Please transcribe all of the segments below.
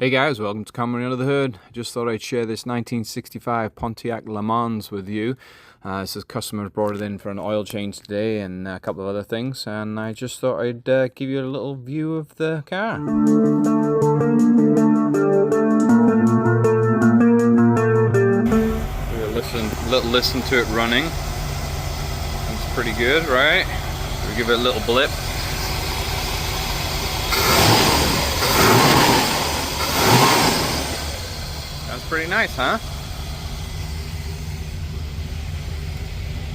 Hey guys, welcome to Cymru Under the Hood. Just thought I'd share this 1965 Pontiac Lemans with you. This is customer brought it in for an oil change today and a couple of other things, and I just thought I'd give you a little view of the car. Listen to it running. It's pretty good, right? We'll give it a little blip. Pretty nice, huh?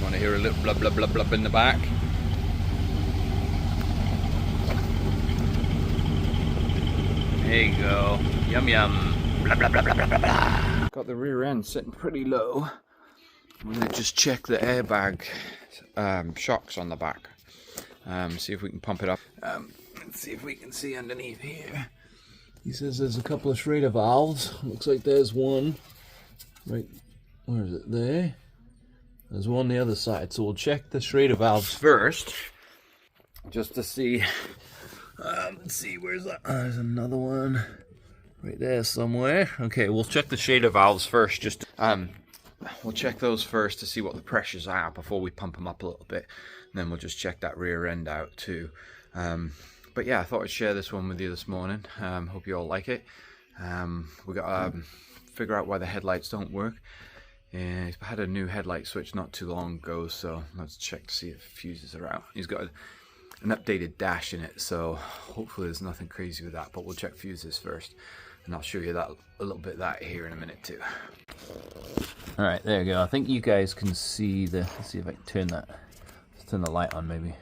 Want to hear a little blub blub blub blub in the back? There you go. Yum yum. Blah blah blah blah blah blah. Got the rear end sitting pretty low. I'm gonna just check the airbag shocks on the back. See if we can pump it up. Let's see if we can see underneath here. He says there's a couple of Schrader valves. Looks like there's one. Right, where is it? There. There's one on the other side. So we'll check the Schrader valves first, just to see. Let's see, where's that? There's another one right there somewhere. Okay, we'll check the Schrader valves first. Just we'll check those first to see what the pressures are before we pump them up a little bit. And then we'll just check that rear end out too. But yeah, I thought I'd share this one with you this morning. Hope you all like it. We got to figure out why the headlights don't work. And he's had a new headlight switch not too long ago, so let's check to see if fuses are out. He's got an updated dash in it, so hopefully there's nothing crazy with that. But we'll check fuses first, and I'll show you that a little bit of that here in a minute too. All right, there you go. I think you guys can see the. Let's see if I can turn that. Let's turn the light on, maybe.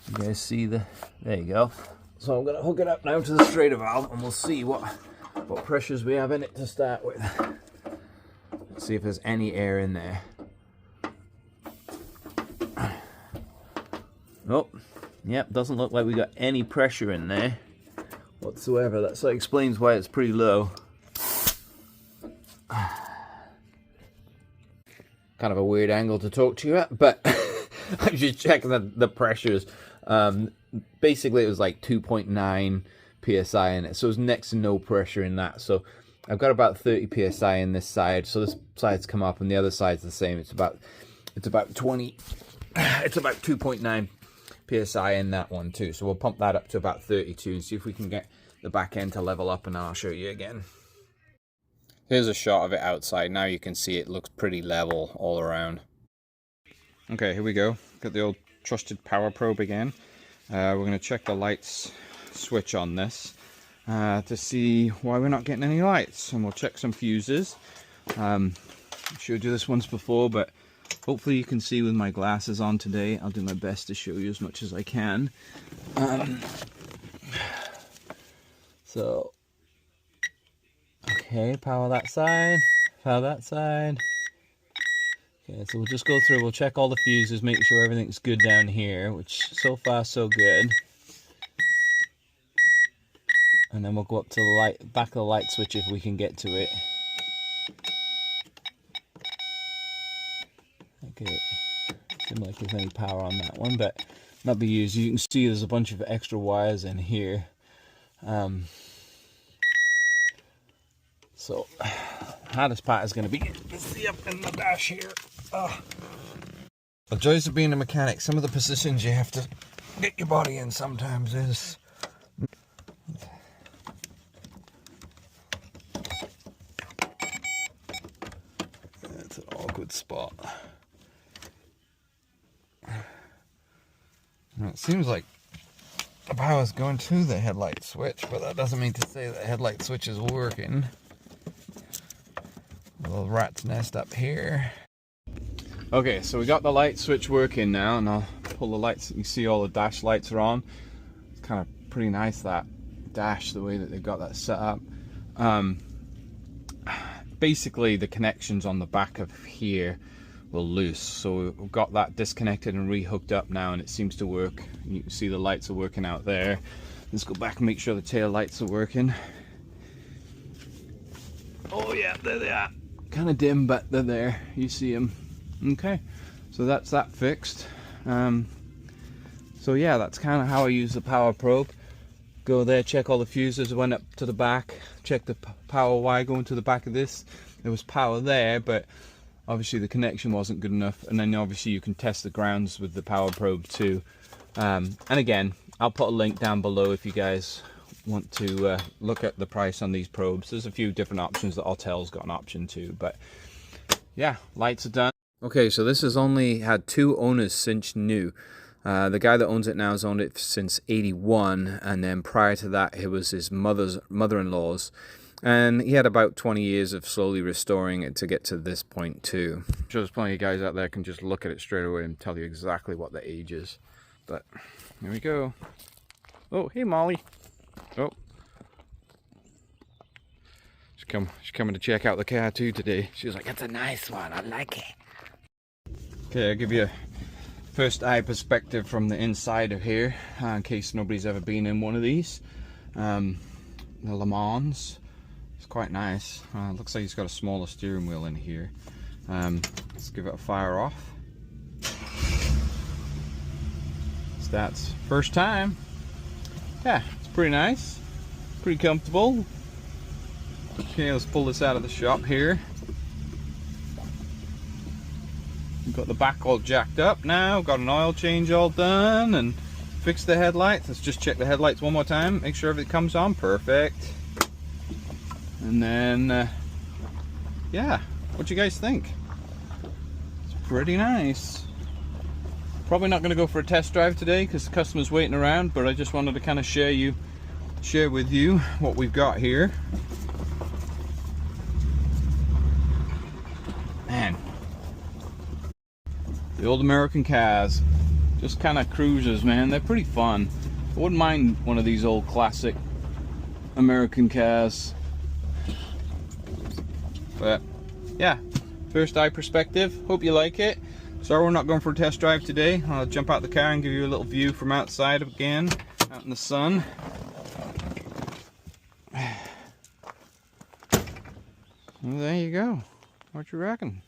You guys see the, there you go. So I'm gonna hook it up now to the Schrader valve and we'll see what pressures we have in it to start with. Let's see if there's any air in there. Nope. Yep, doesn't look like we got any pressure in there whatsoever. That explains why it's pretty low. Kind of a weird angle to talk to you at, but I'm just checking the pressures. Basically it was like 2.9 psi in it, so it was next to no pressure in that. So I've got about 30 psi in this side, so this side's come up and the other side's the same. It's about 20, it's about 2.9 psi in that one too. So we'll pump that up to about 32 and see if we can get the back end to level up, and I'll show you again. Here's a shot of it outside. Now you can see it looks pretty level all around. Okay, here we go. Got the old trusted power probe again. We're going to check the lights switch on this to see why we're not getting any lights, and we'll check some fuses. I showed you this once before, but hopefully you can see with my glasses on today. I'll do my best to show you as much as I can. So, okay, power that side, power that side. Okay, so we'll just go through, we'll check all the fuses, make sure everything's good down here, which so far so good. And then we'll go up to the light, back of the light switch if we can get to it. Okay, doesn't look like there's any power on that one, but not be used. You can see there's a bunch of extra wires in here. So, hardest part is going to be to see up in the dash here. The joys of being a mechanic, some of the positions you have to get your body in sometimes is... That's an awkward spot. Now it seems like the power's going to the headlight switch, but that doesn't mean to say that the headlight switch is working. A little rat's nest up here. Okay, so we got the light switch working now, and I'll pull the lights. You can see all the dash lights are on. It's kind of pretty nice, that dash, the way that they've got that set up. Basically the connections on the back of here were loose, so we've got that disconnected and re-hooked up now, and it seems to work. You can see the lights are working out there. Let's go back and make sure the tail lights are working. Oh yeah, there they are. Kind of dim, but they're there. You see them. Okay, so that's that fixed. So yeah, that's kind of how I use the power probe. go there, check all the fuses. Went up to the back, checked the power wire going to the back of this. There was power there, but obviously the connection wasn't good enough. And then obviously you can test the grounds with the power probe too. And again, I'll put a link down below if you guys want to look at the price on these probes. There's a few different options. The Autel's got an option too, but yeah, lights are done. Okay, so this has only had 2 owners since new. The guy that owns it now has owned it since 81, and then prior to that it was his mother-in-law's, and he had about 20 years of slowly restoring it to get to this point too. I'm sure there's plenty of guys out there can just look at it straight away and tell you exactly what the age is. But here we go. Oh, hey Molly. Oh, she's coming to check out the car too today. She was like, "It's a nice one, I like it." Okay, I'll give you a first eye perspective from the inside of here, in case nobody's ever been in one of these. The Lemans. It's quite nice. Looks like he's got a smaller steering wheel in here. Let's give it a fire off. That's first time. Yeah, it's pretty nice, pretty comfortable. Okay, let's pull this out of the shop here. We've got the back all jacked up now, got an oil change all done, and fixed the headlights. Let's just check the headlights one more time, make sure everything comes on perfect. And then yeah, what do you guys think? It's pretty nice. Probably not going to go for a test drive today because the customer's waiting around, but I just wanted to kind of share with you what we've got here. Man, the old American cars, just kind of cruisers, man. They're pretty fun. I wouldn't mind one of these old classic American cars. But yeah, first eye perspective. Hope you like it. Sorry we're not going for a test drive today. I'll jump out the car and give you a little view from outside again, out in the sun. Well, there you go. What you reckon?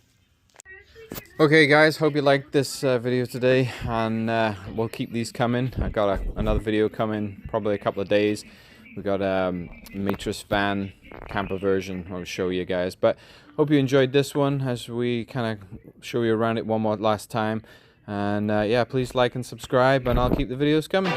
Okay guys, hope you liked this video today, and we'll keep these coming. I got another video coming probably a couple of days. We got a Matris van camper version I'll show you guys, but hope you enjoyed this one as we kind of show you around it one more last time. And yeah, please like and subscribe, and I'll keep the videos coming.